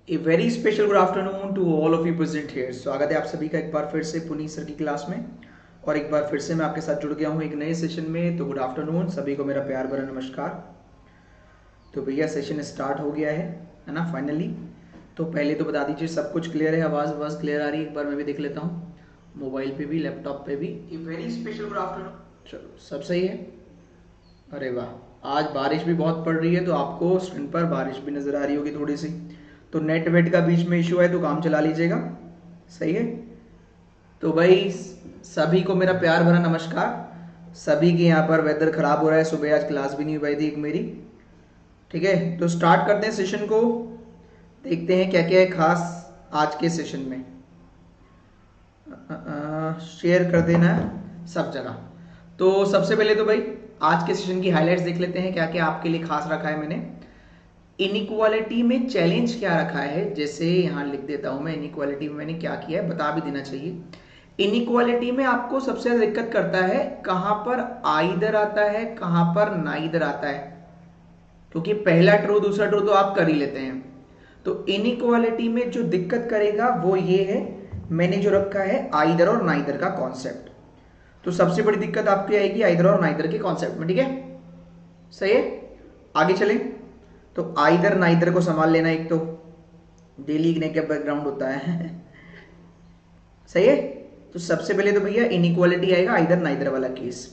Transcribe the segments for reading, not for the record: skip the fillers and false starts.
A very special good afternoon to all of you present here. स्वागत है आप सभी का एक बार फिर से पुनीत सर की क्लास में। और एक बार फिर से मैं आपके साथ जुड़ गया हूँ एक नए सेशन में। तो गुड आफ्टरनून सभी को, मेरा प्यार भरा नमस्कार। तो भैया सेशन स्टार्ट हो गया है ना फाइनली। तो पहले तो बता दीजिए सब कुछ क्लियर है, आवाज़ क्लियर आ रही है? एक बार मैं भी देख लेता हूँ, मोबाइल पे भी लैपटॉप पे भी। ए वेरी स्पेशल गुड आफ्टरनून। चलो सब सही है। अरे वाह, आज बारिश भी बहुत पड़ रही है, तो आपको स्क्रीन पर बारिश भी नज़र आ रही होगी थोड़ी सी। तो नेट वेट का बीच में इशू है तो काम चला लीजिएगा, सही है। तो भाई सभी को मेरा प्यार भरा नमस्कार। सभी के यहाँ पर वेदर खराब हो रहा है, सुबह आज क्लास भी नहीं हुई थी एक मेरी। ठीक है, तो स्टार्ट करते हैं सेशन को। देखते हैं क्या क्या है खास आज के सेशन में। शेयर कर देना सब जगह। तो सबसे पहले तो भाई आज के सेशन की हाइलाइट्स देख लेते हैं, क्या क्या आपके लिए खास रखा है मैंने। इनइक्वालिटी में चैलेंज क्या रखा है, जैसे यहाँ लिख देता हूं मैं, इनइक्वालिटी में मैंने क्या किया है बता भी देना चाहिए। इनइक्वालिटी में आपको सबसे ज्यादा दिक्कत करता है कहां पर आइदर आता है, कहां पर नाइदर आता है, क्योंकि पहला ट्रू दूसरा ट्रू तो आप कर ही लेते हैं। तो इनइक्वालिटी में जो दिक्कत करेगा वो ये है, मैंने जो रखा है आइदर और नाइदर का कॉन्सेप्ट। तो सबसे बड़ी दिक्कत आपकी आएगी आइदर और नाइदर के कॉन्सेप्ट में, ठीक है, सही है। आगे चलें। तो आइदर नाइदर को संभाल लेना, एक तो डेली लिखने का बैकग्राउंड होता है सही है। तो सबसे पहले तो भैया इनइक्वालिटी आएगा आइदर नाइदर वाला केस।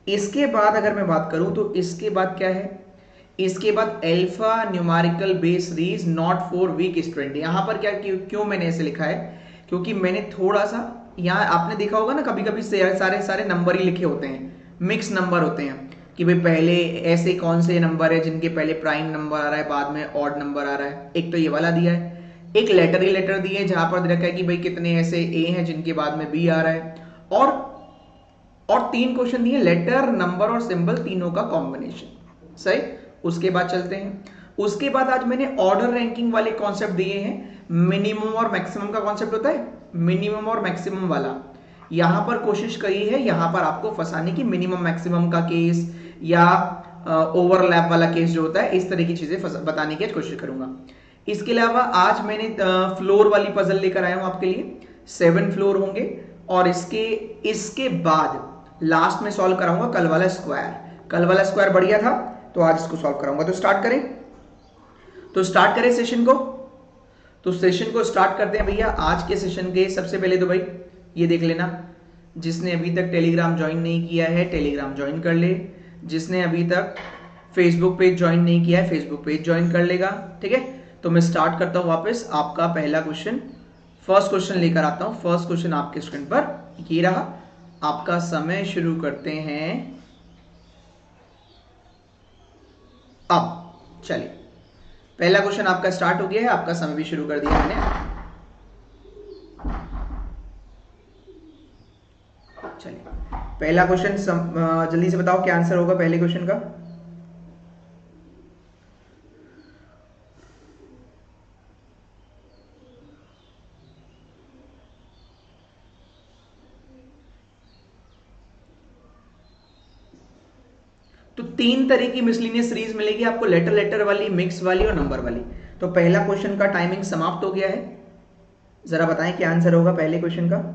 इसके बाद अगर मैं बात करूं तो इसके बाद क्या है, इसके बाद alpha numerical base series not for weak student. यहां पर क्या क्यों मैंने ऐसे लिखा है, क्योंकि मैंने थोड़ा सा यहाँ आपने देखा होगा ना, कभी कभी सारे सारे नंबर ही लिखे होते हैं, मिक्स नंबर होते हैं कि भाई पहले ऐसे कौन से नंबर है जिनके पहले प्राइम नंबर आ रहा है बाद में ऑड नंबर आ रहा है। एक तो ये वाला दिया है, एक लेटर ही लेटर दिए जहां पर रखा है कि भाई कितने ऐसे ए हैं जिनके बाद में बी आ रहा है, और तीन क्वेश्चन दिए लेटर नंबर और सिंबल तीनों का कॉम्बिनेशन, सही। उसके बाद चलते हैं, उसके बाद आज मैंने ऑर्डर रैंकिंग वाले कॉन्सेप्ट दिए हैं। मिनिमम और मैक्सिमम का कॉन्सेप्ट होता है, मिनिमम और मैक्सिमम वाला। यहां पर कोशिश करी है यहां पर आपको फंसाने की, मिनिमम मैक्सिमम का केस या ओवरलैप वाला केस जो होता है, इस तरह की चीजें बताने की कोशिश करूंगा। इसके अलावा आज मैंने फ्लोर वाली पजल लेकर आया हूं आपके लिए। 7 फ्लोर होंगे और इसके बाद लास्ट में सॉल्व कराऊंगा कल वाला स्क्वायर। कल वाला स्क्वायर बढ़िया था तो आज इसको सॉल्व कराऊंगा। तो स्टार्ट करें सेशन को। तो सेशन को स्टार्ट करते हैं भैया। आज के सेशन के सबसे पहले तो भाई ये देख लेना, जिसने अभी तक टेलीग्राम ज्वाइन नहीं किया है टेलीग्राम ज्वाइन कर ले। जिसने अभी तक फेसबुक पेज ज्वाइन नहीं किया है फेसबुक पेज ज्वाइन कर लेगा, ठीक है। तो मैं स्टार्ट करता हूं वापस। आपका पहला क्वेश्चन, फर्स्ट क्वेश्चन लेकर आता हूं। फर्स्ट क्वेश्चन आपके स्क्रीन पर ये रहा। आपका समय शुरू करते हैं अब। चलिए, पहला क्वेश्चन आपका स्टार्ट हो गया है, आपका समय भी शुरू कर दिया मैंने। चलिए, पहला क्वेश्चन जल्दी से बताओ क्या आंसर होगा पहले क्वेश्चन का। तो 3 तरह की मिसलिनियस सीरीज मिलेगी आपको, लेटर लेटर वाली, मिक्स वाली और नंबर वाली। तो पहला क्वेश्चन का टाइमिंग समाप्त हो गया है। जरा बताएं क्या आंसर होगा पहले क्वेश्चन का।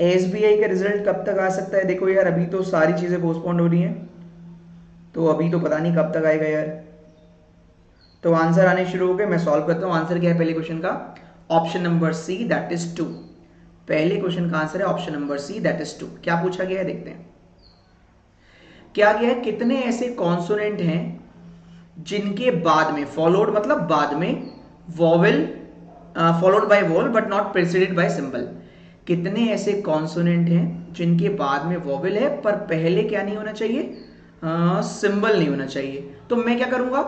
एसबीआई का रिजल्ट कब तक आ सकता है? देखो यार, अभी तो सारी चीजें पोस्टपोन्ड हो रही हैं, तो अभी तो पता नहीं कब तक आएगा यार। तो आंसर आने शुरू हो गए, मैं सॉल्व करता हूं। आंसर क्या है पहले क्वेश्चन का? Option number C, that is 2। पहले क्वेश्चन का आंसर है option number C, that is 2। क्या पूछा गया है देखते हैं। क्या गया है, कितने ऐसे कॉन्सोनेंट हैं जिनके बाद में, फॉलोड मतलब बाद में, vowel followed by wall but not preceded bye symbol. कितने ऐसे कॉन्सोनेंट हैं जिनके बाद में वॉवेल है पर पहले क्या नहीं होना चाहिए, सिंबल नहीं होना चाहिए। तो मैं क्या करूंगा,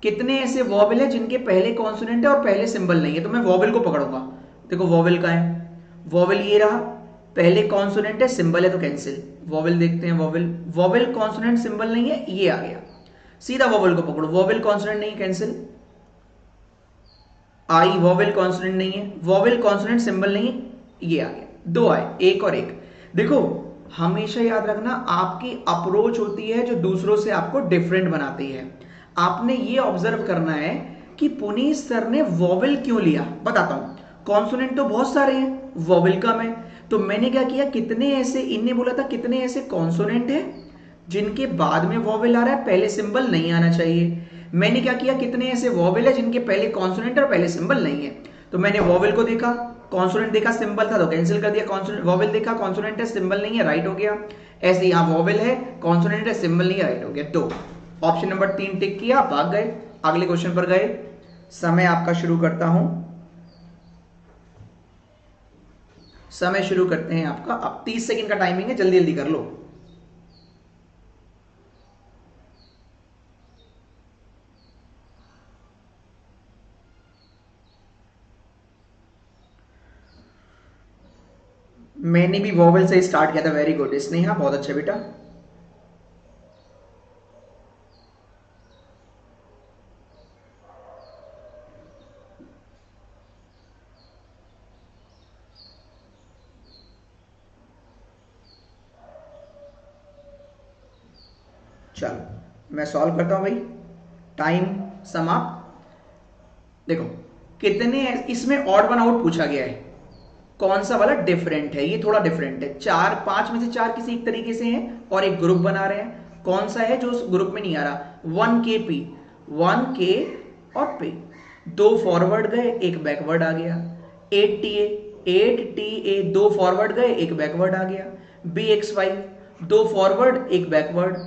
कितने ऐसे वॉवेल है जिनके पहले कॉन्सोनेंट है और पहले सिंबल नहीं है, तो मैं वॉवेल को पकड़ूंगा। देखो वॉवेल का है, वॉवेल ये रहा, पहले कॉन्सोनेंट है सिंबल है तो कैंसिल। वॉवेल देखते हैं, वॉवेल कॉन्सोनेंट सिंबल नहीं है, ये आ गया, सीधा वॉवेल को पकड़ो। वॉवेल कॉन्सोनेंट नहीं, कैंसिल। आई वॉवेल कॉन्सोनेंट नहीं है, वॉवेल कॉन्सोनेंट सिंबल नहीं है, ये आ गया। 2 आए, एक और एक। देखो हमेशा याद रखना, आपकी अप्रोच होती है जो दूसरों से आपको डिफरेंट बनाती है। आपने ये ऑब्जर्व करना है कि पुनीत सर ने वॉवेल क्यों लिया, बताता हूं। कॉन्सोनेंट तो बहुत सारे हैं, वॉवेल कम है, तो मैंने क्या किया, कितने ऐसे, इनने बोला था कितने ऐसे कॉन्सोनेंट है जिनके बाद में वॉवेल आ रहा है, पहले सिंबल नहीं आना चाहिए। मैंने क्या किया, कितने ऐसे वॉवेल है जिनके पहले कॉन्सोनेंट और पहले सिंबल नहीं है। तो मैंने वॉवेल को देखा, कॉन्सोनेंट देखा, सिंबल था तो कैंसिल कर दिया, कॉन्सोनेंट वॉवेल देखा, कॉन्सोनेंट है सिंबल नहीं है, राइट हो गया। ऐसे यहां वॉवेल है, कॉन्सोनेंट है, सिंबल नहीं है, राइट हो गया। तो ऑप्शन नंबर 3 टिक किया, भाग गए, अगले क्वेश्चन पर गए। समय आपका शुरू करता हूं, समय शुरू करते हैं आपका। अब 30 सेकंड का टाइमिंग है, जल्दी जल्दी कर लो। मैंने भी वॉवेल से स्टार्ट किया था, वेरी गुड स्नेहा, बहुत अच्छा बेटा। चलो मैं सॉल्व करता हूं भाई, टाइम समाप्त। देखो कितने, इसमें ऑड वन आउट पूछा गया है, कौन सा वाला डिफरेंट है, ये थोड़ा डिफरेंट है। 4 5 में से 4 किसी एक तरीके से हैं और एक ग्रुप बना रहे हैं, कौन सा है जो उस ग्रुप में नहीं आ रहा। 1 KP, 1K और P, 2 फॉरवर्ड गए, एक बैकवर्ड आ गया। 8TA, 8TA, 2 फॉरवर्ड गए, एक बैकवर्ड आ गया। BX5, 2 फॉरवर्ड, एक बैकवर्ड।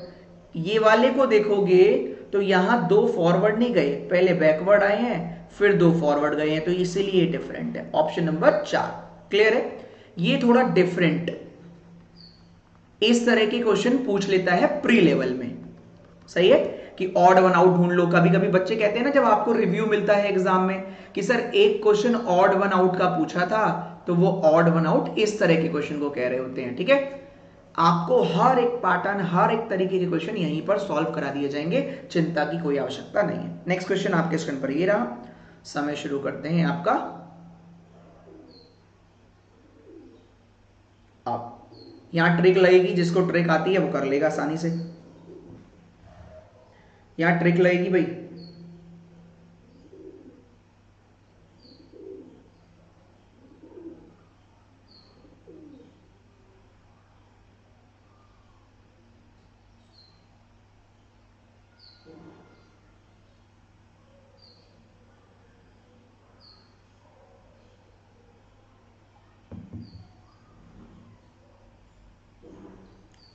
ये वाले को देखोगे तो यहां 2 फॉरवर्ड नहीं गए, पहले बैकवर्ड आए हैं, फिर 2 फॉरवर्ड गए हैं, तो इसीलिए डिफरेंट है। ऑप्शन नंबर 4 क्लियर है। ये थोड़ा डिफरेंट, इस तरह के क्वेश्चन पूछ लेता है प्री लेवल में, सही है, कि ऑड वन आउट ढूंढ लो। कभी कभी बच्चे कहते हैं ना, जब आपको रिव्यू मिलता है एग्जाम में कि सर एक क्वेश्चन ऑड वन आउट का पूछा था, तो वो ऑड वन आउट इस तरह के क्वेश्चन को कह रहे होते हैं, ठीक है। आपको हर एक पैटर्न, हर एक तरीके के क्वेश्चन यहीं पर सॉल्व करा दिए जाएंगे, चिंता की कोई आवश्यकता नहीं है। नेक्स्ट क्वेश्चन आपके स्क्रीन पर ये रहा, समय शुरू करते हैं आपका अब। यहां ट्रिक लगेगी, जिसको ट्रिक आती है वो कर लेगा आसानी से। यहां ट्रिक लगेगी भाई,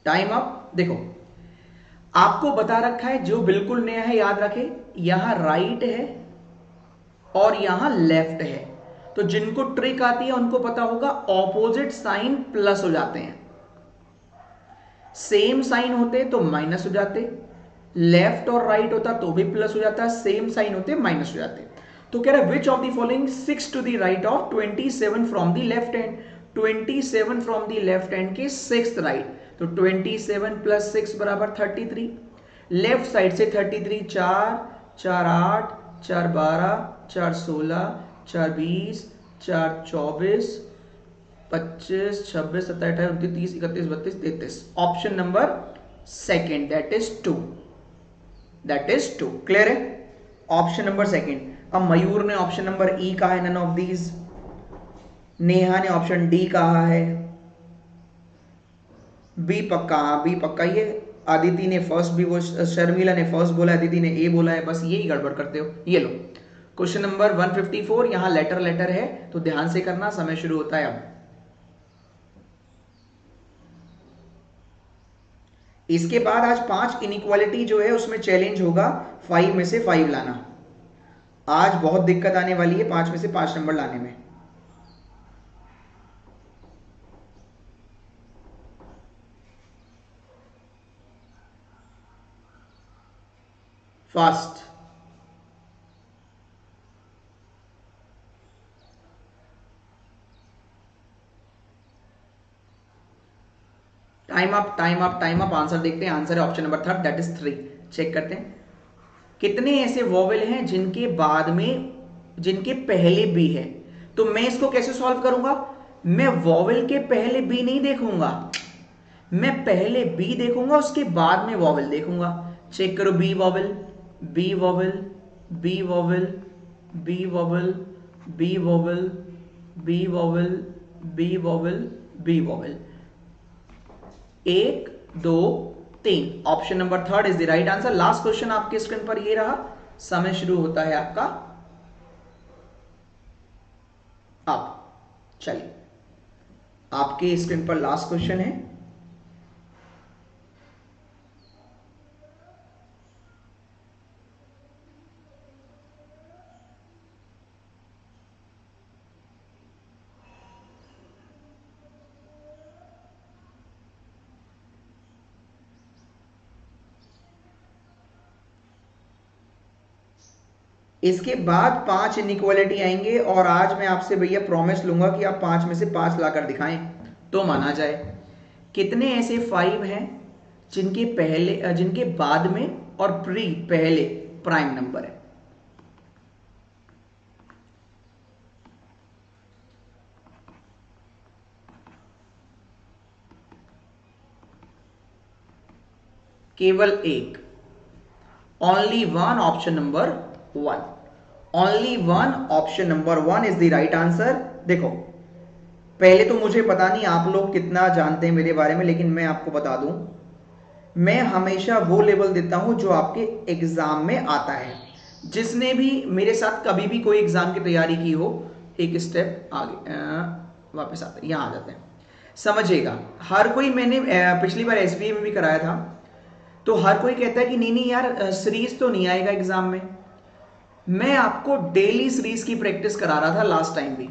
टाइम अप। देखो आपको बता रखा है, जो बिल्कुल नया है याद रखे, यहां राइट है और यहां लेफ्ट है, तो जिनको ट्रिक आती है उनको पता होगा, ऑपोजिट साइन प्लस हो जाते हैं, सेम साइन होते तो माइनस हो जाते, लेफ्ट और राइट होता तो भी प्लस हो जाता, सेम साइन होते माइनस हो जाते। तो कह रहा है which of the following 6 to the right of 27 from the left hand, 27 from the left hand के 6th राइट, तो 27 + 6 = 33। लेफ्ट साइड से 33, 4 4 8 4 12 4 16 4 20 4 24 25 26 27 28 29 30 31 32 33। Option number second, that is 2, that is 2। Clear है, ऑप्शन नंबर सेकेंड। अब मयूर ने option number ई कहा है, none of these. Neha ने option D कहा है, बी पक्का, हाँ बी पक्का। ये आदिति ने फर्स्ट बी, वो शर्मिला ने फर्स्ट बोला, आदिति ने ए बोला है, बस यही गड़बड़ करते हो। ये लो क्वेश्चन नंबर 154, यहां लेटर लेटर है तो ध्यान से करना, समय शुरू होता है अब। इसके बाद आज 5 इनइक्वालिटी जो है उसमें चैलेंज होगा 5 में से 5 लाना। आज बहुत दिक्कत आने वाली है 5 में से 5 नंबर लाने में। Fast, time up, time up, time up. Answer देखते हैं, आंसर है option number 3, that is 3। Check करते हैं कितने ऐसे वॉवेल हैं जिनके बाद में, जिनके पहले बी है। तो मैं इसको कैसे सॉल्व करूंगा, मैं वॉवेल के पहले बी नहीं देखूंगा, मैं पहले बी देखूंगा, उसके बाद में वॉवेल देखूंगा। चेक करो, B vowel, B vowel, B vowel, B vowel, B vowel, B vowel, B vowel, B vowel. 1 2 3, option number third is the right answer. Last question आपके स्क्रीन पर ये रहा, समय शुरू होता है आपका अब। चलिए, आपके स्क्रीन पर लास्ट क्वेश्चन है। इसके बाद 5 इनइक्वालिटी आएंगे और आज मैं आपसे भैया प्रॉमिस लूंगा कि आप 5 में से 5 लाकर दिखाएं तो माना जाए। कितने ऐसे 5 हैं जिनके पहले, जिनके बाद में और प्री पहले प्राइम नंबर है? केवल एक, only one, option number 1, only one, option number 1 is the right answer. देखो, पहले तो मुझे पता नहीं आप लोग कितना जानते हैं मेरे बारे में, लेकिन मैं आपको बता दूं, मैं हमेशा वो लेवल देता हूं जो आपके एग्जाम में आता है। जिसने भी मेरे साथ कभी भी कोई एग्जाम की तैयारी की हो, एक स्टेप आगे वापस आते हैं, यहां आ जाते हैं, समझिएगा। हर कोई, मैंने पिछली बार एसबीआई में भी कराया था, तो हर कोई कहता है कि नहीं नहीं यार सीरीज तो नहीं आएगा एग्जाम में। मैं आपको डेली सीरीज की प्रैक्टिस करा रहा था लास्ट टाइम भी,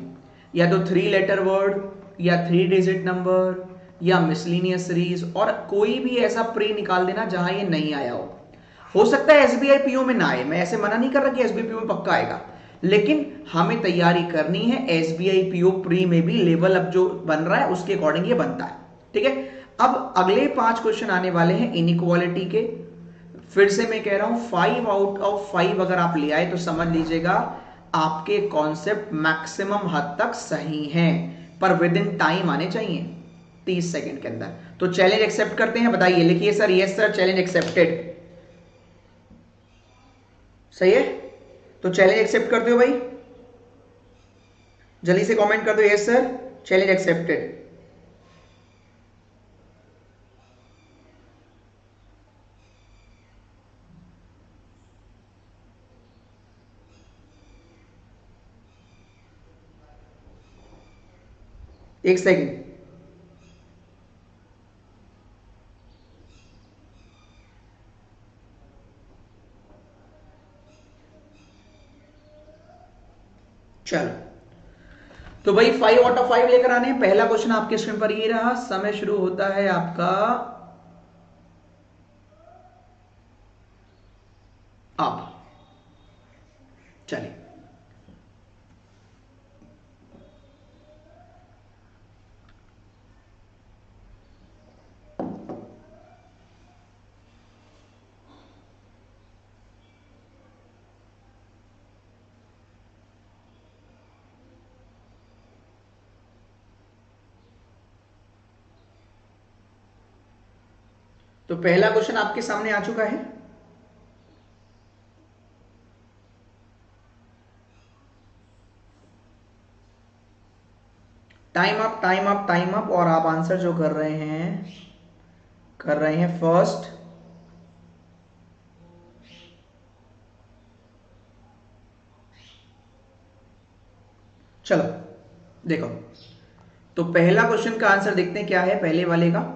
या तो 3 लेटर वर्ड, या 3 डिजिट नंबर, या मिसलिनियस सीरीज, और कोई भी ऐसा प्री निकाल देना जहां ये नहीं आया हो सकता है एसबीआई पीओ में ना आए, मैं ऐसे मना नहीं कर रहा कि एसबीआई पीओ में पक्का आएगा, लेकिन हमें तैयारी करनी है एसबीआई पीओ प्री में भी लेवल अब जो बन रहा है उसके अकॉर्डिंग ये बनता है। ठीक है, अब अगले 5 क्वेश्चन आने वाले हैं इनइक्वालिटी के। फिर से मैं कह रहा हूं 5 आउट ऑफ 5 अगर आप ले आए तो समझ लीजिएगा आपके कॉन्सेप्ट मैक्सिमम हद तक सही हैं, पर विद इन टाइम आने चाहिए, 30 सेकंड के अंदर। तो चैलेंज एक्सेप्ट करते हैं, बताइए, लिखिए sir yes sir, challenge accepted. सही है, तो चैलेंज एक्सेप्ट करते हो भाई, जल्दी से कमेंट कर दो यस सर, चैलेंज एक्सेप्टेड। एक सेकंड, चलो तो भाई 5 आउट ऑफ 5 लेकर आने हैं। पहला क्वेश्चन आपके स्क्रीन पर ये रहा, समय शुरू होता है आपका अब। चलिए, तो पहला क्वेश्चन आपके सामने आ चुका है। Time up, time up, time up, और आप आंसर जो कर रहे हैं फर्स्ट, चलो देखो, तो पहला क्वेश्चन का आंसर देखते हैं क्या है पहले वाले का।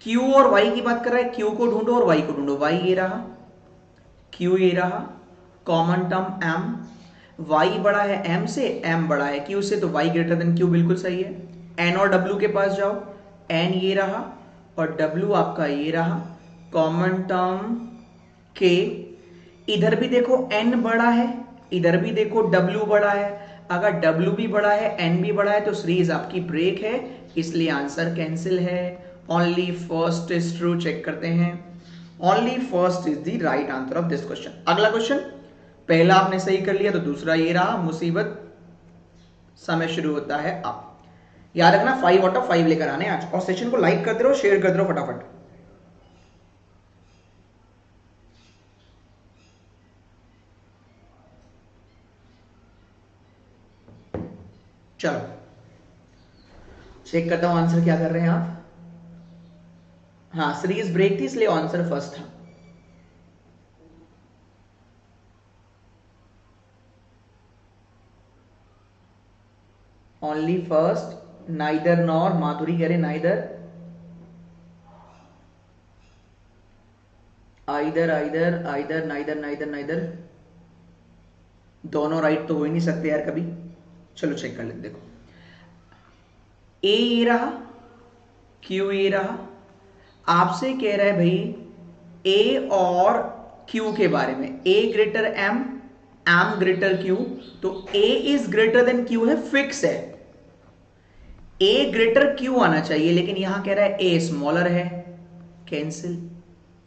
Q और Y की बात कर रहा है, Q को ढूंढो और Y को ढूंढो। Y ये रहा, Q ये रहा, कॉमन टर्म M, Y बड़ा है M से, M बड़ा है Q से, तो Y ग्रेटर देन Q बिल्कुल सही है। N और W के पास जाओ, N ये रहा और W आपका ये रहा, कॉमन टर्म K, इधर भी देखो N बड़ा है, इधर भी देखो W बड़ा है, अगर W भी बड़ा है N भी बड़ा है तो सीरीज आपकी ब्रेक है, इसलिए आंसर कैंसिल है। Only first is true, check करते हैं, only first is the right answer of this question. अगला क्वेश्चन, पहला आपने सही कर लिया तो दूसरा ये रहा, मुसीबत, समय शुरू होता है अब। याद रखना 5 आउट ऑफ 5 लेकर आने आज, और सेशन को लाइक करते रहो, शेयर करते रहो फटाफट। चलो चेक करता हूं आंसर क्या कर रहे हैं आप। हाँ, सीरीज ब्रेक थी इसलिए आंसर फर्स्ट था। ओनली फर्स्ट, नाइदर नॉर, माधुरी कह रहे neither, either either either, neither neither neither, दोनों राइट तो हो ही नहीं सकते यार कभी। चलो चेक कर लेते। देखो ए रहा, क्यू ए रहा, आपसे कह रहा है भाई ए और क्यू के बारे में। A greater M, M greater Q, तो A is greater than Q है, फिक्स है। ए ग्रेटर क्यू आना चाहिए, लेकिन यहां कह रहा है ए स्मॉलर है, कैंसिल।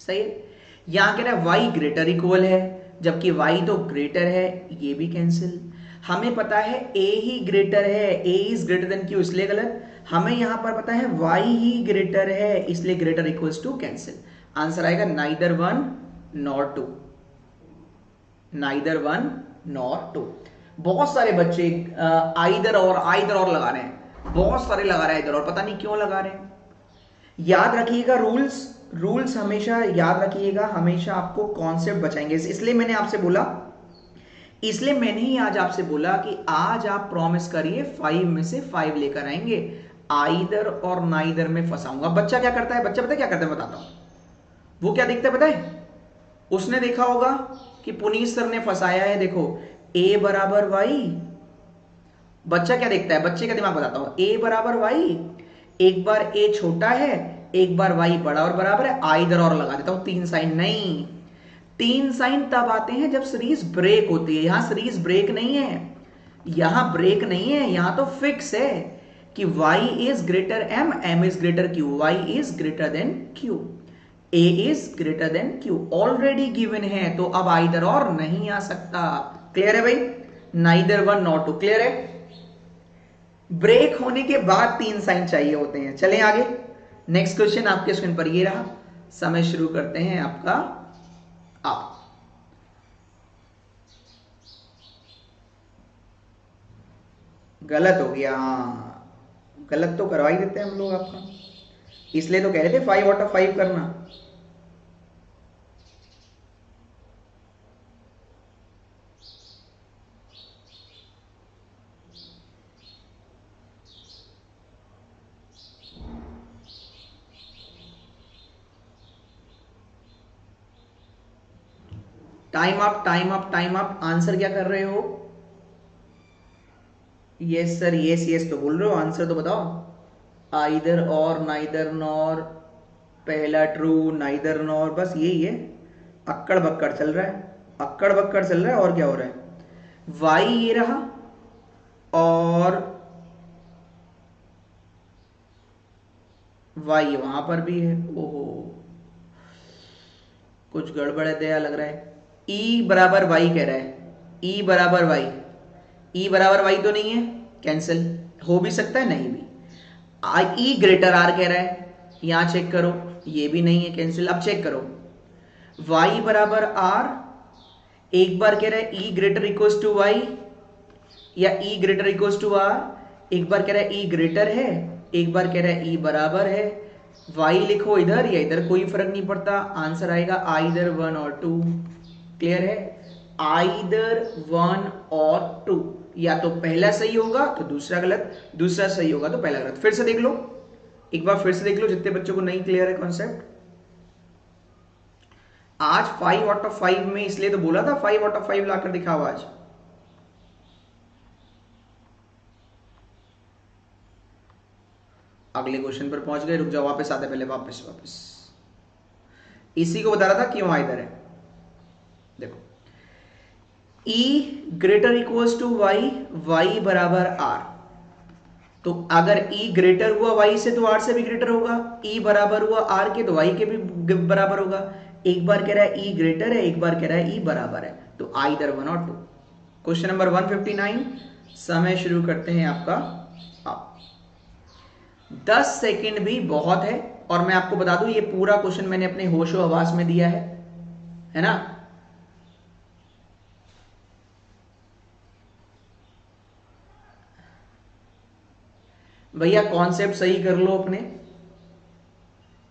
सही है। यहां कह रहा है वाई ग्रेटर इक्वल है, जबकि वाई तो ग्रेटर है, ये भी कैंसिल। हमें पता है ए ही ग्रेटर है, ए इज ग्रेटर देन क्यू, इसलिए गलत। हमें यहां पर पता है वाई ही ग्रेटर है, इसलिए greater equals to, cancel. Answer आएगा neither one nor two, neither one nor two. बहुत सारे बच्चे आइदर और लगा रहे हैं, बहुत सारे लगा रहे हैं इधर, और पता नहीं क्यों लगा रहे हैं। याद रखिएगा रूल्स हमेशा याद रखिएगा, हमेशा आपको कॉन्सेप्ट बचाएंगे। इसलिए मैंने आपसे बोला, इसलिए मैंने ही आज आपसे बोला कि आज आप प्रॉमिस करिए 5 में से 5 लेकर आएंगे। आइदर और नाइदर में फंसाऊंगा। बच्चा क्या करता है, बच्चा पता है क्या करता है, बताता हूं। वो क्या देखता है पता है, उसने देखा होगा कि पुनीत सर ने फंसाया है, देखो ए बराबर वाई। बच्चा क्या देखता है, बच्चे का दिमाग बताता हूं, ए बराबर वाई, एक बार ए छोटा है, एक बार वाई बड़ा और बराबर है, आइदर और लगा देता हूं, 3 साइन। नहीं, 3 साइन तब आते हैं जब सीरीज ब्रेक होती है। यहां सीरीज ब्रेक नहीं है, यहां ब्रेक नहीं है, यहां तो फिक्स है कि y is greater m, m is greater q, y is greater then q, a is greater then q, already given है, तो अब आइदर और नहीं आ सकता। क्लियर है भाई, neither one not two. Clear है, ब्रेक होने के बाद 3 साइन चाहिए होते हैं। चलें आगे, नेक्स्ट क्वेश्चन आपके स्क्रीन पर ये रहा। समय शुरू करते हैं आपका आप। गलत हो गया, हाँ गलत तो करवा ही देते हैं हम लोग आपका, इसलिए तो कह रहे थे 5 आउट ऑफ 5 करना। Time up time up time up. Answer क्या कर रहे हो? यस सर, यस यस तो बोल रहे हो, आंसर तो बताओ। आइदर और, नाइदर नॉर, पहला ट्रू, नाइदर नॉर, बस यही है। अक्कड़ बक्कड़ चल रहा है, अक्कड़ बक्कड़ चल रहा है, और क्या हो रहा है। वाई ये रहा, और वाई वहां पर भी है। ओहो, कुछ गड़बड़ है दया लग रहा है। ई बराबर वाई कह रहा है, ई बराबर वाई, ई बराबर वाई तो नहीं है, कैंसिल। हो भी सकता है, नहीं भी। ई ग्रेटर आर कह रहा है, यहां चेक करो, ये भी नहीं है, कैंसिल। अब चेक करो, वाई बराबर आर, एक बार कह रहा है ई ग्रेटर इक्वल्स टू वाई, या ई ग्रेटर इक्वल्स टू आर, एक बार कह रहा है ई ग्रेटर है, एक बार कह रहा है ई बराबर है। वाई लिखो इधर या इधर, कोई फर्क नहीं पड़ता, आंसर आएगा आइदर 1 और 2। क्लियर है, आइदर 1 और 2, या तो पहला सही होगा तो दूसरा गलत, दूसरा सही होगा तो पहला गलत। फिर से देख लो, एक बार फिर से देख लो, जितने बच्चों को नहीं क्लियर है कॉन्सेप्ट। आज 5 आउट ऑफ 5 में, इसलिए तो बोला था 5 आउट ऑफ 5 लाकर दिखाओ आज। अगले क्वेश्चन पर पहुंच गए, रुक जाओ, वापस आते पहले, वापस वापस इसी को बता रहा था क्यों आइदर है। देखो, E greater equals to Y, Y बराबर आर, तो अगर E ग्रेटर हुआ Y से तो R से भी ग्रेटर होगा, E बराबर हुआ R के तो Y के भी बराबर होगा। एक बार कह रहा है E ग्रेटर है, एक बार कह रहा है E बराबर है, तो आइदर 1 और 2। क्वेश्चन नंबर 159, समय शुरू करते हैं आपका आप। 10 सेकेंड भी बहुत है, और मैं आपको बता दूं ये पूरा क्वेश्चन मैंने अपने होशो हवास में दिया है ना। भैया कॉन्सेप्ट सही कर लो, अपने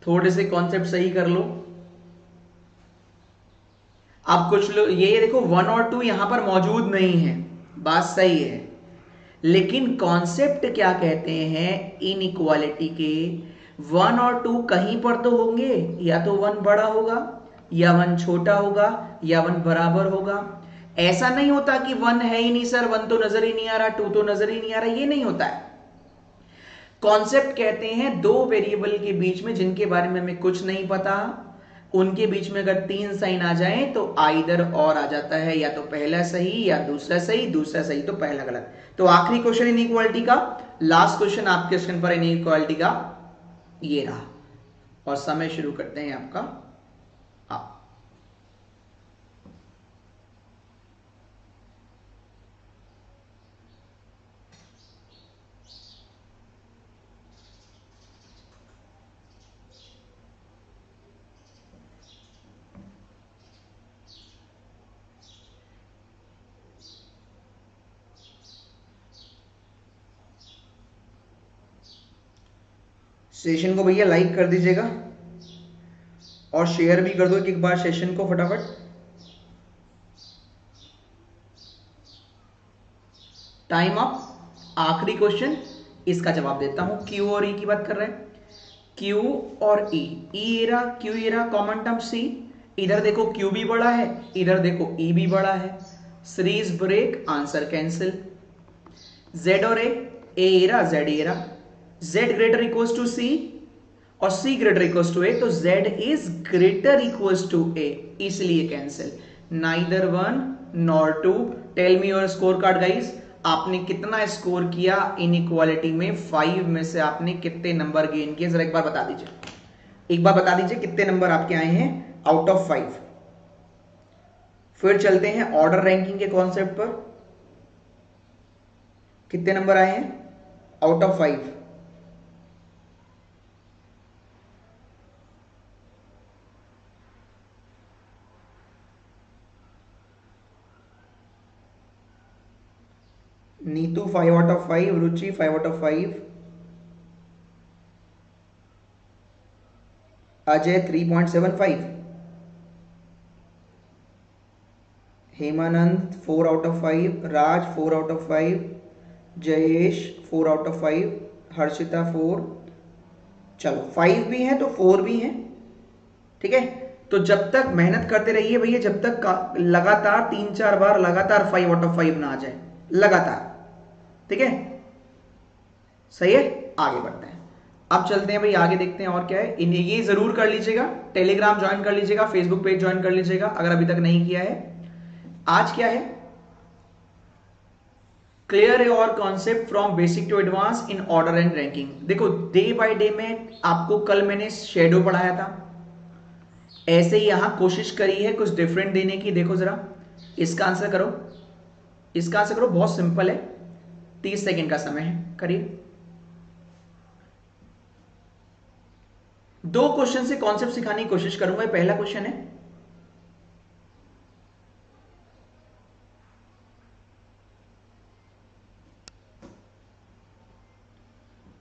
थोड़े से कॉन्सेप्ट सही कर लो। अब कुछ लोग ये देखो 1 और 2 यहां पर मौजूद नहीं है, बात सही है, लेकिन कॉन्सेप्ट क्या कहते हैं इनइक्वालिटी के, 1 और 2 कहीं पर तो होंगे, या तो 1 बड़ा होगा या 1 छोटा होगा या 1 बराबर होगा। ऐसा नहीं होता कि 1 है ही नहीं सर, 1 तो नजर ही नहीं आ रहा, 2 तो नजर ही नहीं आ रहा, ये नहीं होता है। कॉन्सेप्ट कहते हैं दो वेरिएबल के बीच में जिनके बारे में हमें कुछ नहीं पता, उनके बीच में अगर 3 साइन आ जाए तो आइदर और आ जाता है, या तो पहला सही या दूसरा सही, दूसरा सही तो पहला गलत। तो आखिरी क्वेश्चन इनइक्वालिटी का, लास्ट क्वेश्चन आपके स्क्रीन पर इनइक्वालिटी का ये रहा। और समय शुरू करते हैं आपका आप। सेशन को भैया लाइक कर दीजिएगा और शेयर भी कर दो एक बार सेशन को फटाफट। Time up. आखिरी क्वेश्चन, इसका जवाब देता हूं। क्यू और ई की बात कर रहे हैं, क्यू और E, era Q era common term C. इधर देखो क्यू भी बड़ा है, इधर देखो ई भी बड़ा है, series break, answer cancel. Z और A era Z era, Z greater equals to C और C greater equals to A, तो Z is greater equals to A, इसलिए cancel. Neither 1 nor 2। Tell me your score card guys, आपने कितना score किया inequality में? 5 में से आपने कितने नंबर गेन किए, जरा एक बार बता दीजिए, एक बार बता दीजिए कितने नंबर आपके आए हैं आउट ऑफ 5। फिर चलते हैं ऑर्डर रैंकिंग के कॉन्सेप्ट पर, कितने नंबर आए हैं out of 5? Neetu 5 out of 5, Ruchi 5 out of 5, Ajay 3.75, Hemanand 4 out of 5, Raj 4 out of 5, Jayesh 4 out of 5, Harshita 4। चलो 5 भी हैं तो 4 भी हैं, ठीक है। तो जब तक मेहनत करते रहिए भैया, जब तक लगातार 3-4 बार लगातार 5 आउट ऑफ 5 ना आ जाए, लगातार, ठीक है, सही है। आगे बढ़ते हैं, अब चलते हैं भाई आगे, देखते हैं और क्या है। इन्हें ये जरूर कर लीजिएगा, टेलीग्राम ज्वाइन कर लीजिएगा, फेसबुक पेज ज्वाइन कर लीजिएगा अगर अभी तक नहीं किया है। आज क्या है, clear your concept from basic to advance in order and ranking. देखो डे बाय डे में आपको, कल मैंने शेडो पढ़ाया था, ऐसे ही यहां कोशिश करी है कुछ डिफरेंट देने की। देखो जरा, इसका आंसर करो, इसका आंसर करो, बहुत सिंपल है, 30 सेकेंड का समय है, करिए। 2 क्वेश्चन से कॉन्सेप्ट सिखाने की कोशिश करूंगा। पहला क्वेश्चन है,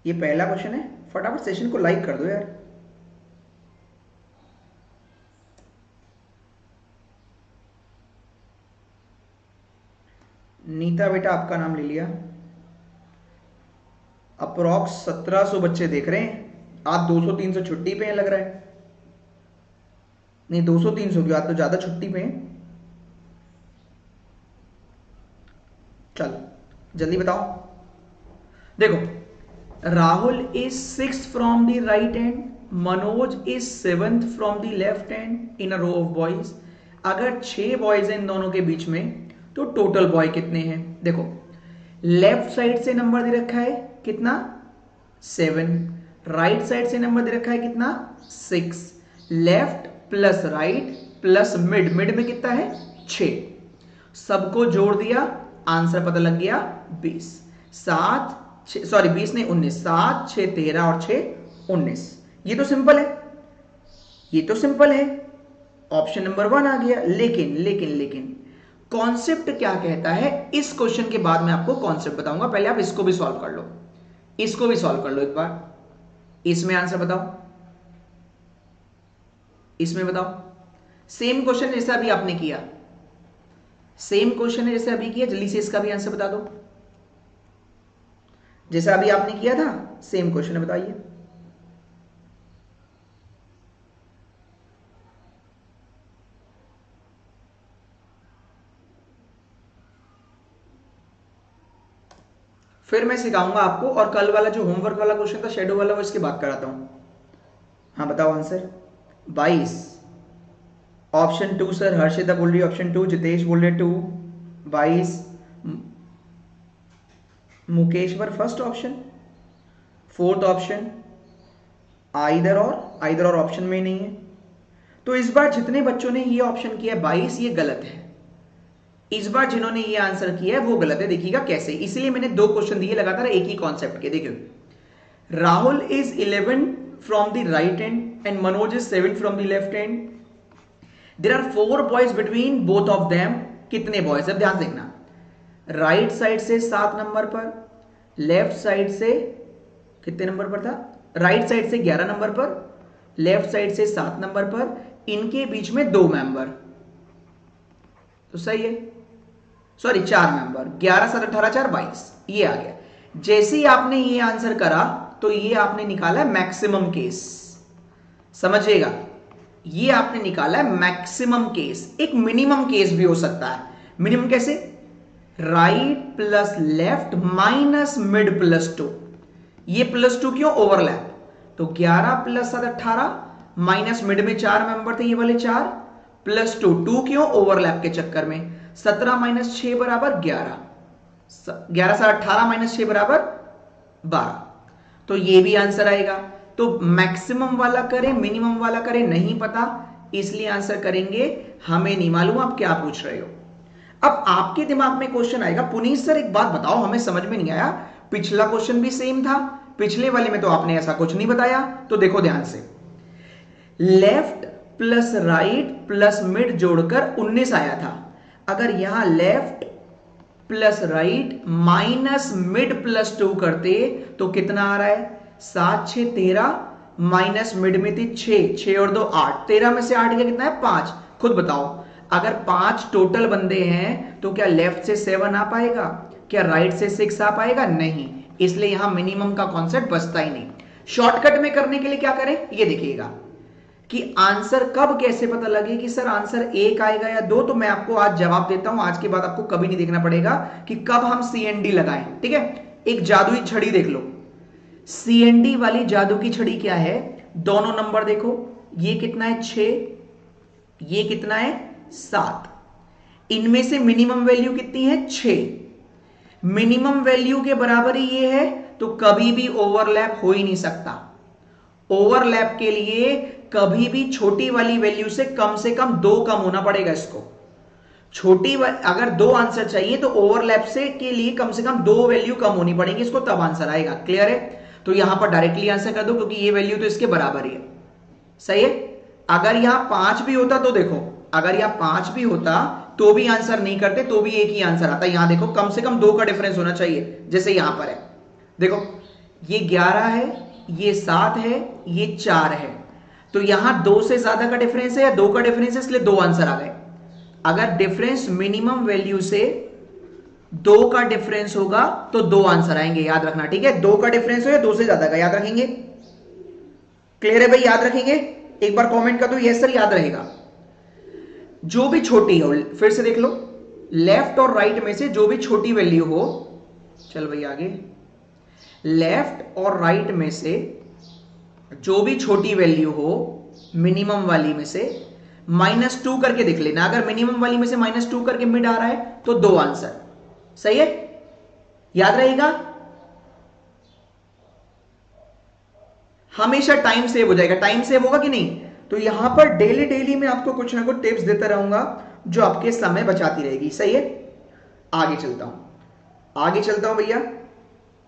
ये पहला क्वेश्चन है, फटाफट सेशन को लाइक कर दो यार। नीता बेटा आपका नाम ले लिया। अप्रोक्स 1700 बच्चे देख रहे हैं, आज 200-300 छुट्टी पे हैं लग रहा है, नहीं 200-300 की, आज तो ज्यादा छुट्टी पे हैं। चलो जल्दी बताओ। देखो, Rahul is 6th from the right hand, Manoj is 7th from the left hand in a row of boys. अगर 6 बॉयज हैं इन दोनों के बीच में, तो टोटल बॉय कितने हैं? देखो लेफ्ट साइड से नंबर दे रखा है कितना, 7, राइट साइड से नंबर दे रखा है कितना, 6, left plus right plus mid, mid में कितना है 6, सबको जोड़ दिया, आंसर पता लग गया 20। 20 नहीं 19, 7 6 13 और 6 19। ये तो सिंपल है, ये तो सिंपल है, ऑप्शन नंबर 1 आ गया। लेकिन लेकिन लेकिन कॉन्सेप्ट क्या कहता है, इस क्वेश्चन के बाद मैं आपको कॉन्सेप्ट बताऊंगा, पहले आप इसको भी सॉल्व कर लो। इसको भी सॉल्व कर लो एक बार। इसमें आंसर बताओ, इसमें बताओ। सेम क्वेश्चन जैसा अभी आपने किया, सेम क्वेश्चन है जैसे अभी किया, जल्दी से इसका भी आंसर बता दो। जैसा अभी आपने किया था सेम क्वेश्चन है, बताइए। फिर मैं सिखाऊंगा आपको, और कल वाला जो होमवर्क वाला क्वेश्चन था शेडो वाला, वो इसके बाद कराता हूं। हाँ बताओ आंसर। 22। ऑप्शन 2 सर, हर्षिता बोल रही है ऑप्शन 2, जितेश बोल रहे 2, 22। Mukeshwar first option, fourth option either और ऑप्शन में नहीं है। तो इस बार जितने बच्चों ने ये ऑप्शन किया 22, ये गलत है। इस बार जिन्होंने ये आंसर किया है वो गलत है, देखिएगा कैसे। इसलिए मैंने 2 क्वेश्चन दिए लगातार एक ही कॉन्सेप्ट के। देखिए, Rahul is 11 from the right hand and Manoj is 7 from the left hand. There are 4 boys between both of them. कितने बॉयज? अब ध्यान देखना, राइट साइड से 7 नंबर पर, लेफ्ट साइड से कितने नंबर पर था? राइट साइड से 11 नंबर पर, लेफ्ट साइड से 7 नंबर पर, इनके बीच में 2 मेंबर, तो सही है। सॉरी 4 मेंबर, 11 7 18 4 22, ये आ गया। जैसे ही आपने ये आंसर करा तो ये आपने निकाला मैक्सिमम केस। समझिएगा, ये आपने निकाला है मैक्सिमम केस। एक मिनिमम केस भी हो सकता है। मिनिमम कैसे? Right plus left minus mid plus 2। ये प्लस 2 क्यों? ओवरलैप। तो 11 प्लस 7 18, माइनस मिड में 4 मेंबर थे, ये वाले 4, प्लस 2 2 क्यों? ओवरलैप के चक्कर में। 17 माइनस 6 बराबर 11, 11 से 18 माइनस 6 बराबर 12। तो ये भी आंसर आएगा। तो मैक्सिमम वाला करें मिनिमम वाला करें नहीं पता, इसलिए आंसर करेंगे हमें नहीं मालूम आप क्या पूछ रहे हो। अब आपके दिमाग में क्वेश्चन आएगा, पुनीत सर एक बात बताओ, हमें समझ में नहीं आया, पिछला क्वेश्चन भी सेम था, पिछले वाले में तो आपने ऐसा कुछ नहीं बताया। तो देखो ध्यान से, left plus right plus mid जोड़कर 19 आया था। अगर यहां left plus right minus mid plus 2 करते तो कितना आ रहा है? 7 6 13, माइनस मिड में थी 6, 6 और 2 8, 13 में से 8 गया कितना है? 5। खुद बताओ, अगर 5 टोटल बंदे हैं तो क्या लेफ्ट से 7 आ पाएगा? क्या राइट से 6 आ पाएगा? नहीं। इसलिए यहां मिनिमम का कॉन्सेप्ट बचता ही नहीं। शॉर्टकट में करने के लिए क्या करें, ये देखिएगा कि आंसर कब कैसे पता लगे कि सर आंसर 1 आएगा या 2। तो मैं आपको आज जवाब देता हूं, आज के बाद आपको कभी नहीं देखना पड़ेगा कि कब हम CND लगाएं। ठीक है, एक जादुई छड़ी देख लो। CND वाली जादू की छड़ी क्या है? दोनों नंबर देखो, ये कितना है? 6, ये कितना है? 7। इनमें से मिनिमम वैल्यू कितनी है? 6। मिनिमम वैल्यू के बराबर ही ये है, तो कभी भी ओवरलैप हो ही नहीं सकता। ओवरलैप के लिए कभी भी छोटी वाली वैल्यू से कम 2 कम होना पड़ेगा। इसको छोटी अगर 2 आंसर चाहिए तो ओवरलैप से के लिए कम से कम 2 वैल्यू कम होनी पड़ेगी इसको, तब आंसर आएगा। क्लियर है? तो यहां पर डायरेक्टली आंसर कर दो, क्योंकि ये वैल्यू तो इसके बराबर ही है। सही है। अगर यहां 5 भी होता तो देखो, अगर यहां 5 भी होता तो भी आंसर नहीं करते, तो भी एक ही आंसर आता। यहां देखो कम से कम 2 का डिफरेंस होना चाहिए, जैसे यहां पर है। देखो ये 11 है, ये 7 है, ये 4 है, तो यहां 2 से ज्यादा का डिफरेंस है या 2 का डिफरेंस है, इसलिए 2 आंसर आ गए। अगर डिफरेंस मिनिमम वैल्यू से 2 का डिफरेंस होगा तो 2 आंसर आएंगे, याद रखना। ठीक है, 2 का डिफरेंस हो या 2 से ज्यादा का, याद रखेंगे। क्लियर है भाई? याद रखेंगे? एक बार कमेंट कर दो यस सर, याद रहेगा। जो भी छोटी हो, फिर से देख लो, लेफ्ट और राइट में से जो भी छोटी वैल्यू हो, चल भाई आगे, लेफ्ट और राइट में से जो भी छोटी वैल्यू हो मिनिमम वाली में से -2 करके देख लेना। अगर मिनिमम वाली में से -2 करके मिड आ रहा है तो 2 आंसर। सही है, याद रहेगा। हमेशा टाइम सेव हो जाएगा। टाइम सेव होगा कि नहीं? तो यहां पर डेली डेली मैं आपको कुछ ना कुछ टिप्स देता रहूंगा जो आपके समय बचाती रहेगी। सही है, आगे चलता हूं, आगे चलता हूं भैया,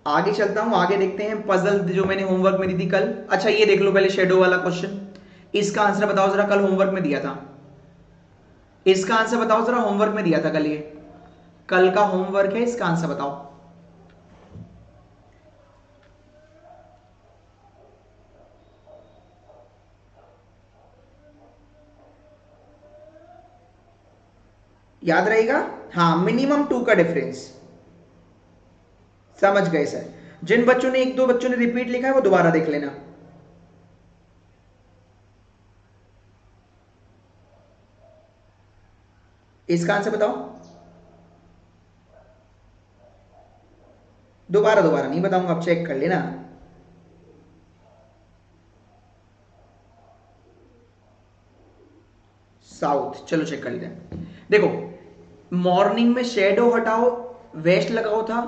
आगे चलता हूं। आगे देखते हैं पजल जो मैंने होमवर्क में दी थी कल। अच्छा ये देख लो पहले शेडो वाला क्वेश्चन, इसका आंसर बताओ जरा। कल होमवर्क में दिया था, इसका आंसर बताओ जरा, होमवर्क में दिया था कल, ये कल का होमवर्क है, इसका आंसर बताओ। याद रहेगा? हाँ, मिनिमम 2 का डिफरेंस। समझ गए सर? जिन बच्चों ने, एक दो बच्चों ने रिपीट लिखा है वो दोबारा देख लेना। इसका आंसर बताओ। दोबारा दोबारा नहीं बताऊंगा, आप चेक कर लेना। साउथ, चलो चेक कर लेते हैं। देखो, मॉर्निंग में शेडो हटाओ, वेस्ट लगाओ था,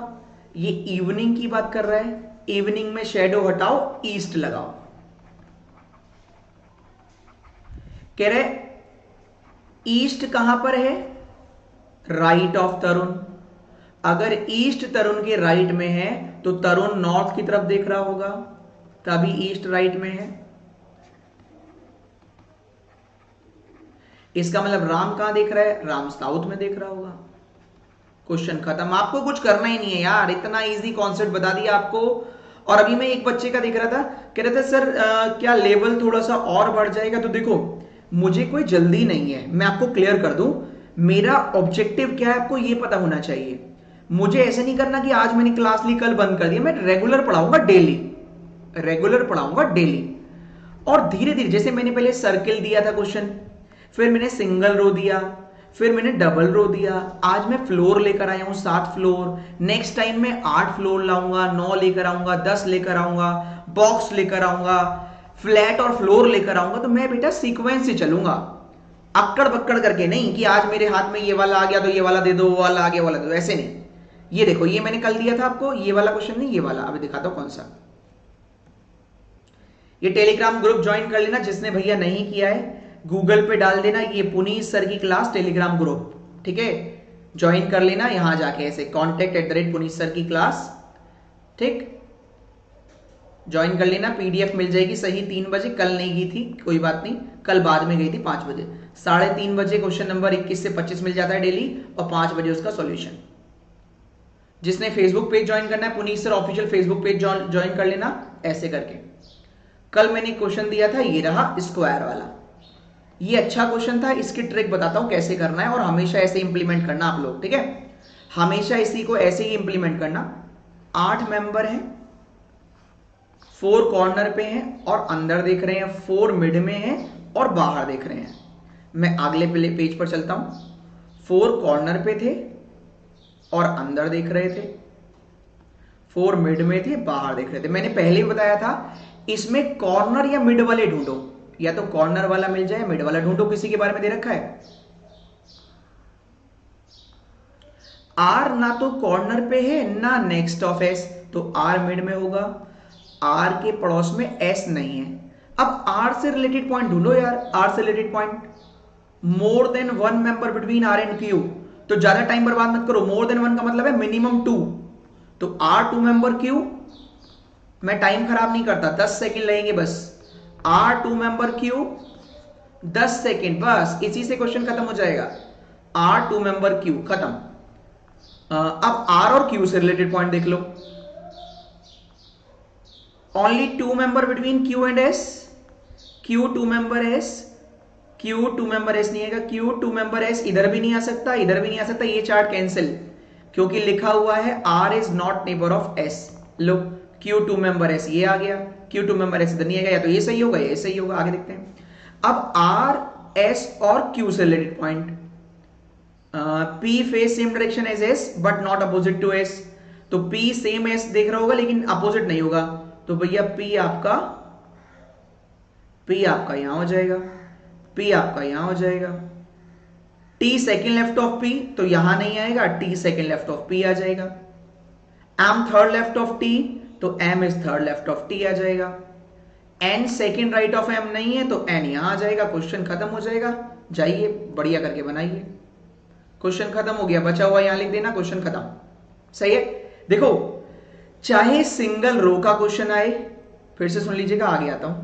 ये इवनिंग की बात कर रहा है। इवनिंग में शेडो हटाओ, ईस्ट लगाओ। कह रहे ईस्ट कहां पर है? राइट ऑफ तरुण। अगर ईस्ट तरुण के राइट में है तो तरुण नॉर्थ की तरफ देख रहा होगा, तभी ईस्ट राइट में है। इसका मतलब राम कहां देख रहा है? राम साउथ में देख रहा होगा। क्वेश्चन खत्म। आपको कुछ करना ही नहीं है यार, इतना इजी कॉन्सेप्ट बता दिया आपको। और अभी मैं एक बच्चे का देख रहा था, कह रहा था सर क्या लेवल थोड़ा सा और बढ़ जाएगा? तो देखो, मुझे कोई जल्दी नहीं है, मैं आपको क्लियर कर दूं। मेरा ऑब्जेक्टिव क्या है आपको ये पता होना चाहिए। मुझे ऐसे नहीं करना कि आज मैंने क्लास ली कल बंद कर दिया। मैं रेगुलर पढ़ाऊंगा डेली, रेगुलर पढ़ाऊंगा डेली। और धीरे धीरे, जैसे मैंने पहले सर्किल दिया था क्वेश्चन, फिर मैंने सिंगल रो दिया, फिर मैंने डबल रो दिया, आज मैं फ्लोर लेकर आया हूं 7 फ्लोर, नेक्स्ट टाइम मैं 8 फ्लोर लाऊंगा, 9 लेकर आऊंगा, 10 लेकर आऊंगा, बॉक्स लेकर आऊंगा, फ्लैट और फ्लोर लेकर आऊंगा। तो मैं बेटा सीक्वेंस से चलूंगा, अक्कड़ बक्कड़ करके नहीं कि आज मेरे हाथ में ये वाला आ गया तो ये वाला दे दो, वो वाला आ गया वाला दे दो, ऐसे नहीं। ये देखो, ये मैंने कल दिया था आपको, ये वाला क्वेश्चन नहीं, ये वाला अभी दिखाता हूं कौन सा। ये टेलीग्राम ग्रुप ज्वाइन कर लेना, जिसने भैया नहीं किया है गूगल पे डाल देना ये पुनीत सर की क्लास टेलीग्राम ग्रुप, ठीक है? ज्वाइन कर लेना यहां जाके, ऐसे contact@पुनीत सर की क्लास, ठीक? ज्वाइन कर लेना, पीडीएफ मिल जाएगी सही 3 बजे। कल नहीं गई थी, कोई बात नहीं, कल बाद में गई थी 5 बजे। 3:30 बजे क्वेश्चन नंबर 21 से 25 मिल जाता है डेली, और 5 बजे उसका सॉल्यूशन। जिसने फेसबुक पेज ज्वाइन करना है, Puneet sir official Facebook page join कर लेना, ऐसे करके। कल मैंने क्वेश्चन दिया था, ये रहा स्क्वायर वाला, ये अच्छा क्वेश्चन था। इसकी ट्रिक बताता हूं कैसे करना है, और हमेशा ऐसे इंप्लीमेंट करना आप लोग, ठीक है? हमेशा इसी को ऐसे ही इंप्लीमेंट करना। 8 मेंबर हैं, 4 कॉर्नर पे हैं और अंदर देख रहे हैं, 4 मिड में हैं और बाहर देख रहे हैं। मैं अगले पेज पर चलता हूं। 4 कॉर्नर पे थे और अंदर देख रहे थे, 4 मिड में थे, बाहर देख रहे थे। मैंने पहले भी बताया था, इसमें कॉर्नर या मिड वाले ढूंढो, या तो कॉर्नर वाला मिल जाए, मिड वाला ढूंढो। किसी के बारे में दे रखा है? आर ना तो कॉर्नर पे है ना नेक्स्ट ऑफ एस, तो आर मिड में होगा। आर के पड़ोस में एस नहीं है। अब आर से रिलेटेड पॉइंट ढूंढो यार, आर से related point. More than 1 member between R and Q, तो ज्यादा टाइम बर्बाद मत करो। मोर देन 1 का मतलब है मिनिमम 2, तो आर 2 मेंबर क्यू। मैं टाइम खराब नहीं करता, 10 सेकेंड लगेंगे बस। आर 2 मेंबर क्यू, 10 सेकेंड बस, इसी से क्वेश्चन खत्म हो जाएगा। आर 2 मेंबर क्यू, खत्म। अब आर और क्यू से रिलेटेड पॉइंट देख लो। Only 2 member between Q and S, Q 2 member S, Q 2 member S नहीं आएगा, क्यू 2 मेंबर एस इधर भी नहीं आ सकता, इधर भी नहीं आ सकता, ये चार्ट कैंसिल, क्योंकि लिखा हुआ है R is not neighbour of S. लो, क्यू 2 मेंबर एस ये आ गया, क्यू 2 मेंबर एस इधर नहीं आएगा, या तो ये सही होगा या ये सही होगा। आगे देखते हैं। अब आर एस और क्यू से related point. P face same direction as S but not opposite to S, तो पी सेम एस देख रहा होगा लेकिन अपोजिट नहीं होगा, तो भैया पी आपका यहां हो जाएगा, पी आपका यहां हो जाएगा। T second left of P, तो यहां नहीं आएगा, T second left of P आ जाएगा। M third left of T, तो M is third left of T आ जाएगा। N second right of M नहीं है, तो एन यहां आ जाएगा। क्वेश्चन खत्म हो जाएगा। जाइए बढ़िया करके बनाइए। क्वेश्चन खत्म हो गया, बचा हुआ यहां लिख देना, क्वेश्चन खत्म। सही है? देखो, चाहे सिंगल रो का क्वेश्चन आए, फिर से सुन लीजिएगा, आगे आता हूं।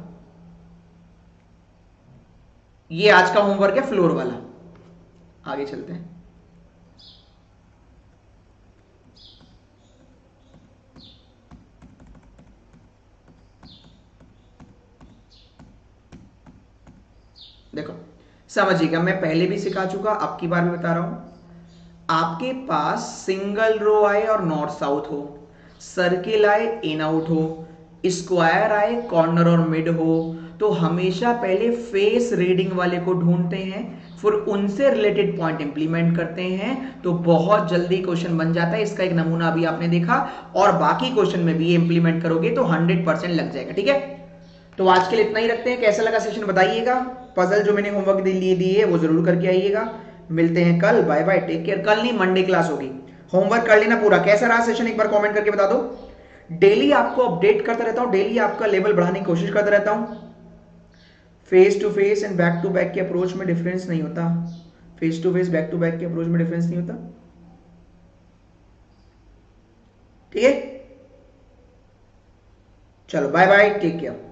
ये आज का होमवर्क है फ्लोर वाला, आगे चलते हैं। देखो समझिएगा, मैं पहले भी सिखा चुका, अब की बार भी बता रहा हूं। आपके पास सिंगल रो आए और नॉर्थ साउथ हो, सर्किल आए इन आउट हो, स्क्वायर आए कॉर्नर और मिड हो, तो हमेशा पहले फेस रीडिंग वाले को ढूंढते हैं, फिर उनसे रिलेटेड पॉइंट इंप्लीमेंट करते हैं, तो बहुत जल्दी क्वेश्चन बन जाता है। इसका एक नमूना अभी आपने देखा, और बाकी क्वेश्चन में भी ये इंप्लीमेंट करोगे तो 100% लग जाएगा। ठीक है, तो आज के लिए इतना ही रखते हैं। कैसा लगा सेशन बताइएगा। पजल जो मैंने होमवर्क लिए दिए वो जरूर करके आइएगा। मिलते हैं कल, बाय बाय, टेक केयर। कल नहीं, मंडे क्लास होगी। होमवर्क कर लेना पूरा। कैसा रहा सेशन एक बार कमेंट करके बता दो। डेली आपको अपडेट करता रहता हूं, डेली आपका लेवल बढ़ाने की कोशिश करता रहता हूं। Face to face and back to back के अप्रोच में डिफरेंस नहीं होता। Face to face back to back के अप्रोच में डिफरेंस नहीं होता। ठीक है, चलो बाय बाय, टेक केयर।